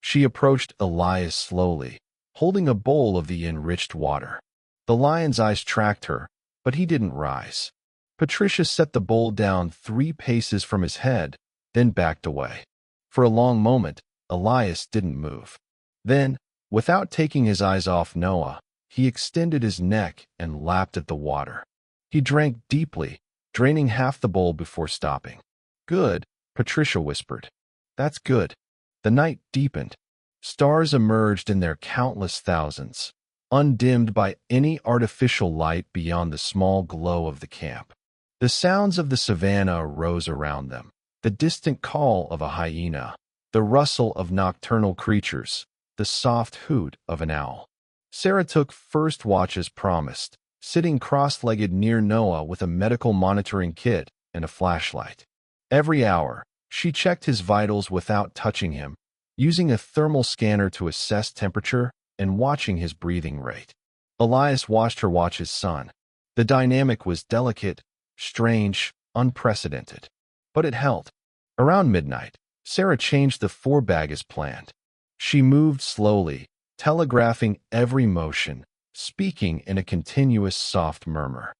A: She approached Elias slowly, holding a bowl of the enriched water. The lion's eyes tracked her, but he didn't rise. Patricia set the bowl down 3 paces from his head, then backed away. For a long moment, Elias didn't move. Then, without taking his eyes off Noah, he extended his neck and lapped at the water. He drank deeply, draining half the bowl before stopping. "Good," Patricia whispered. "That's good." The night deepened. Stars emerged in their countless thousands, undimmed by any artificial light beyond the small glow of the camp. The sounds of the savannah arose around them, the distant call of a hyena, the rustle of nocturnal creatures, the soft hoot of an owl. Sarah took first watch as promised, sitting cross-legged near Noah with a medical monitoring kit and a flashlight. Every hour, she checked his vitals without touching him, using a thermal scanner to assess temperature and watching his breathing rate. Elias watched her watch his son. The dynamic was delicate, strange, unprecedented. But it held. Around midnight, Sarah changed the forebag as planned. She moved slowly, telegraphing every motion, speaking in a continuous soft murmur.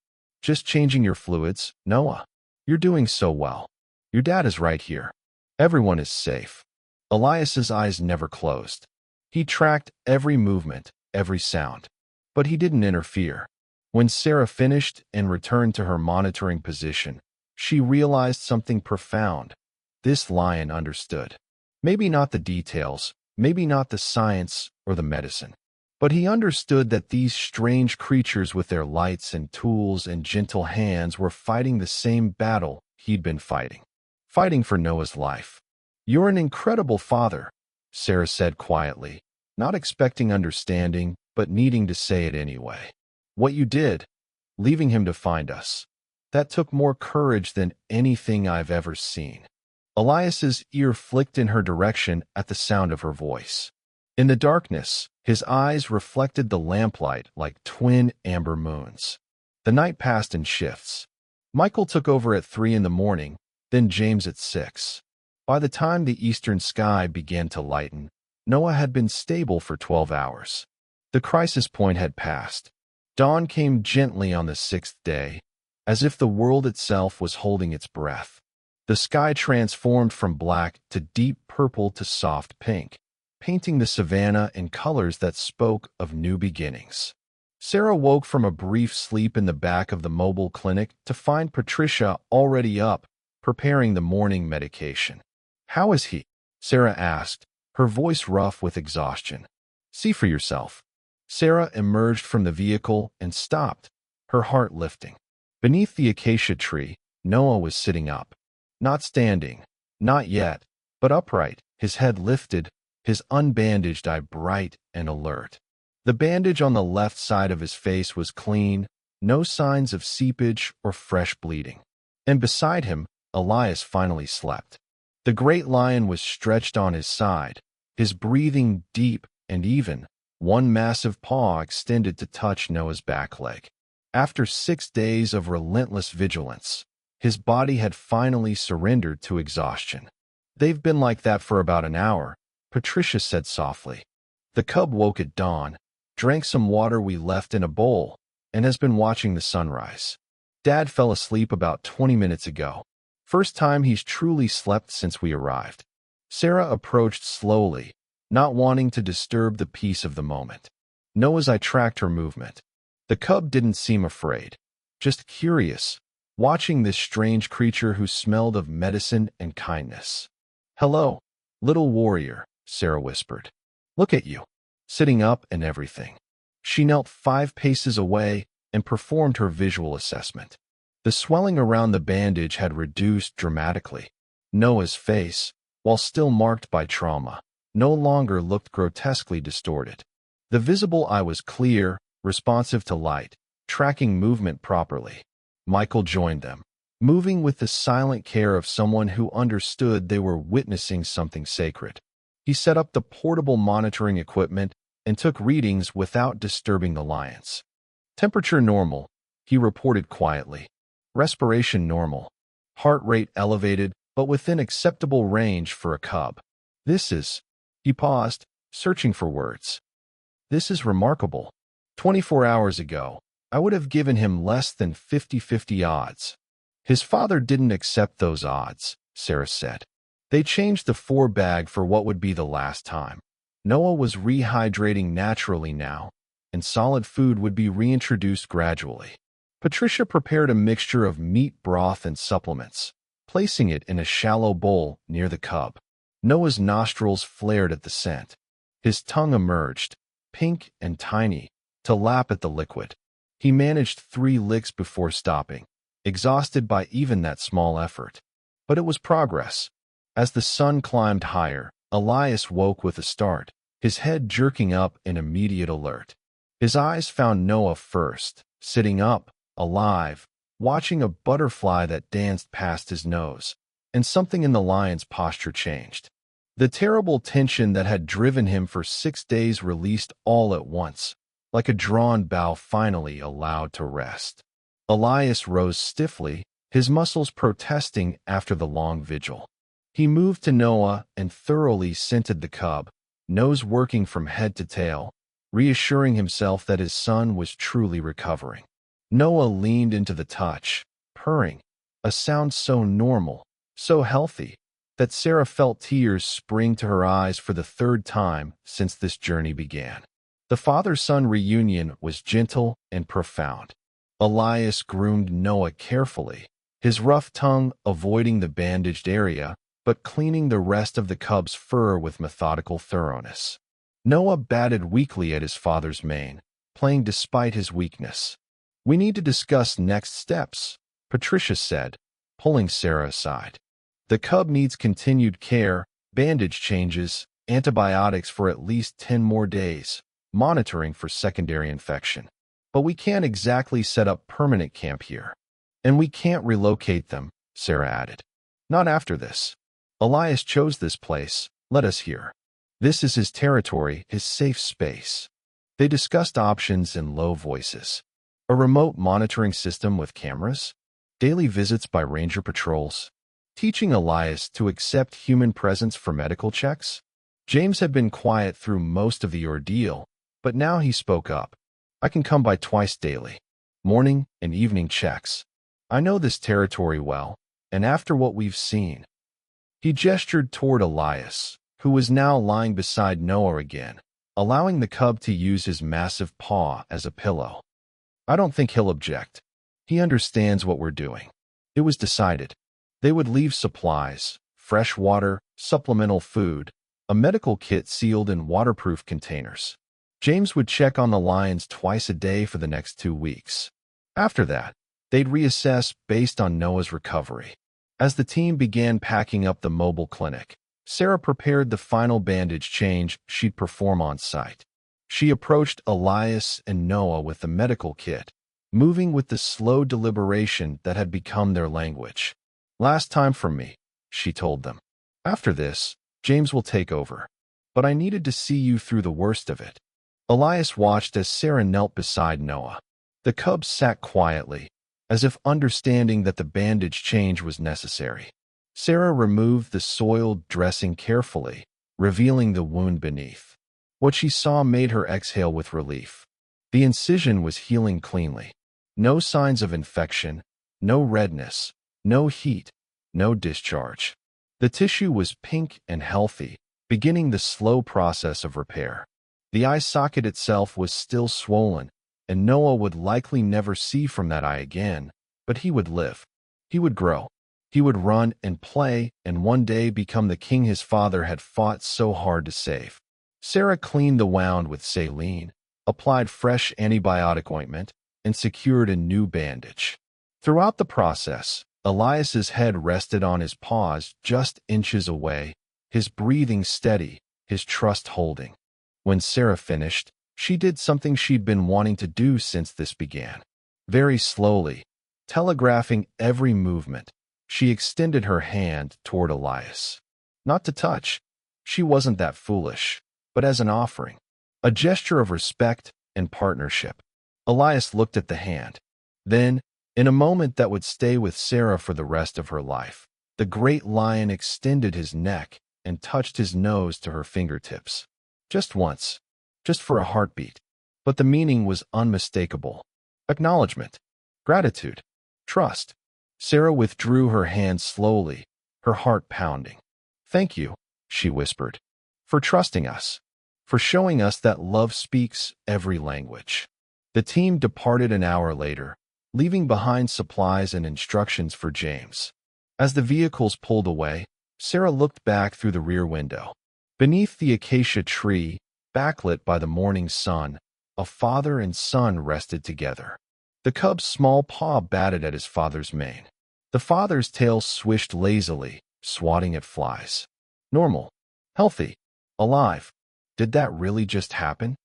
A: "Just changing your fluids, Noah. You're doing so well. Your dad is right here. Everyone is safe." Elias's eyes never closed. He tracked every movement, every sound. But he didn't interfere. When Sarah finished and returned to her monitoring position, she realized something profound. This lion understood. Maybe not the details, maybe not the science or the medicine, but he understood that these strange creatures with their lights and tools and gentle hands were fighting the same battle he'd been fighting for Noah's life. "You're an incredible father," Sarah said quietly, not expecting understanding, but needing to say it anyway. "What you did, leaving him to find us, that took more courage than anything I've ever seen." Elias's ear flicked in her direction at the sound of her voice. In the darkness, his eyes reflected the lamplight like twin amber moons. The night passed in shifts. Michael took over at 3 in the morning, then James at 6. By the time the eastern sky began to lighten, Noah had been stable for 12 hours. The crisis point had passed. Dawn came gently on the 6th day, as if the world itself was holding its breath. The sky transformed from black to deep purple to soft pink, painting the savannah in colors that spoke of new beginnings. Sarah woke from a brief sleep in the back of the mobile clinic to find Patricia already up, preparing the morning medication. "How is he?" Sarah asked, her voice rough with exhaustion. "See for yourself." Sarah emerged from the vehicle and stopped, her heart lifting. Beneath the acacia tree, Noah was sitting up. Not standing, not yet, but upright, his head lifted, his unbandaged eye bright and alert. The bandage on the left side of his face was clean, no signs of seepage or fresh bleeding. And beside him, Elias finally slept. The great lion was stretched on his side, his breathing deep and even, one massive paw extended to touch Noah's back leg. After 6 days of relentless vigilance, his body had finally surrendered to exhaustion. "They've been like that for about an hour," Patricia said softly. "The cub woke at dawn, drank some water we left in a bowl, and has been watching the sunrise. Dad fell asleep about 20 minutes ago. First time he's truly slept since we arrived." Sarah approached slowly, not wanting to disturb the peace of the moment. Noah's eye tracked her movement. The cub didn't seem afraid, just curious, watching this strange creature who smelled of medicine and kindness. "Hello, little warrior," Sarah whispered. "Look at you, sitting up and everything." She knelt 5 paces away and performed her visual assessment. The swelling around the bandage had reduced dramatically. Noah's face, while still marked by trauma, no longer looked grotesquely distorted. The visible eye was clear, responsive to light, tracking movement properly. Michael joined them, moving with the silent care of someone who understood they were witnessing something sacred. He set up the portable monitoring equipment and took readings without disturbing the lions. "Temperature normal," he reported quietly. "Respiration normal. Heart rate elevated, but within acceptable range for a cub. This is..." He paused, searching for words. "This is remarkable. 24 hours ago, I would have given him less than 50-50 odds." His father didn't accept those odds, Sarah said. They changed the 4-bag for what would be the last time. Noah was rehydrating naturally now, and solid food would be reintroduced gradually. Patricia prepared a mixture of meat broth and supplements, placing it in a shallow bowl near the cub. Noah's nostrils flared at the scent. His tongue emerged, pink and tiny, to lap at the liquid. He managed 3 licks before stopping, exhausted by even that small effort. But it was progress. As the sun climbed higher, Elias woke with a start, his head jerking up in immediate alert. His eyes found Noah first, sitting up, alive, watching a butterfly that danced past his nose, and something in the lion's posture changed. The terrible tension that had driven him for 6 days released all at once, like a drawn bow finally allowed to rest. Elias rose stiffly, his muscles protesting after the long vigil. He moved to Noah and thoroughly scented the cub, nose working from head to tail, reassuring himself that his son was truly recovering. Noah leaned into the touch, purring, a sound so normal, so healthy, that Sarah felt tears spring to her eyes for the 3rd time since this journey began. The father-son reunion was gentle and profound. Elias groomed Noah carefully, his rough tongue avoiding the bandaged area, but cleaning the rest of the cub's fur with methodical thoroughness. Noah batted weakly at his father's mane, playing despite his weakness. "We need to discuss next steps," Patricia said, pulling Sarah aside. "The cub needs continued care, bandage changes, antibiotics for at least 10 more days, monitoring for secondary infection. But we can't exactly set up permanent camp here. And we can't relocate them," Sarah added. "Not after this. Elias chose this place, let us hear. This is his territory, his safe space." They discussed options in low voices. A remote monitoring system with cameras, daily visits by ranger patrols, teaching Elias to accept human presence for medical checks. James had been quiet through most of the ordeal, but now he spoke up. "I can come by twice daily, morning and evening checks. I know this territory well, and after what we've seen." He gestured toward Elias, who was now lying beside Noah again, allowing the cub to use his massive paw as a pillow. "I don't think he'll object. He understands what we're doing." It was decided. They would leave supplies, fresh water, supplemental food, a medical kit sealed in waterproof containers. James would check on the lions twice a day for the next 2 weeks. After that, they'd reassess based on Noah's recovery. As the team began packing up the mobile clinic, Sarah prepared the final bandage change she'd perform on site. She approached Elias and Noah with the medical kit, moving with the slow deliberation that had become their language. "Last time for me," she told them. "After this, James will take over. But I needed to see you through the worst of it." Elias watched as Sarah knelt beside Noah. The cub sat quietly, as if understanding that the bandage change was necessary. Sarah removed the soiled dressing carefully, revealing the wound beneath. What she saw made her exhale with relief. The incision was healing cleanly. No signs of infection, no redness, no heat, no discharge. The tissue was pink and healthy, beginning the slow process of repair. The eye socket itself was still swollen, and Noah would likely never see from that eye again, but he would live. He would grow. He would run and play and one day become the king his father had fought so hard to save. Sarah cleaned the wound with saline, applied fresh antibiotic ointment, and secured a new bandage. Throughout the process, Elias's head rested on his paws just inches away, his breathing steady, his trust holding. When Sarah finished, she did something she'd been wanting to do since this began. Very slowly, telegraphing every movement, she extended her hand toward Elias. Not to touch, she wasn't that foolish, but as an offering, a gesture of respect and partnership. Elias looked at the hand. Then, in a moment that would stay with Sarah for the rest of her life, the great lion extended his neck and touched his nose to her fingertips. Just once, just for a heartbeat. But the meaning was unmistakable. Acknowledgement, gratitude, trust. Sarah withdrew her hand slowly, her heart pounding. "Thank you," she whispered, "for trusting us, for showing us that love speaks every language." The team departed an hour later, leaving behind supplies and instructions for James. As the vehicles pulled away, Sarah looked back through the rear window. Beneath the acacia tree, backlit by the morning sun, a father and son rested together. The cub's small paw batted at his father's mane. The father's tail swished lazily, swatting at flies. Normal. Healthy. Alive. Did that really just happen?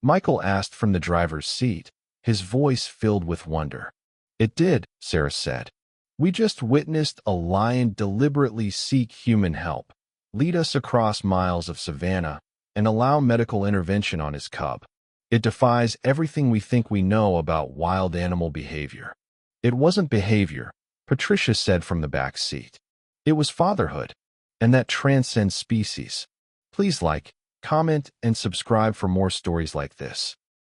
A: Michael asked from the driver's seat, his voice filled with wonder. "It did," Sarah said. "We just witnessed a lion deliberately seek human help, lead us across miles of savannah, and allow medical intervention on his cub. It defies everything we think we know about wild animal behavior." "It wasn't behavior," Patricia said from the back seat. "It was fatherhood, and that transcends species." Please like, comment, and subscribe for more stories like this.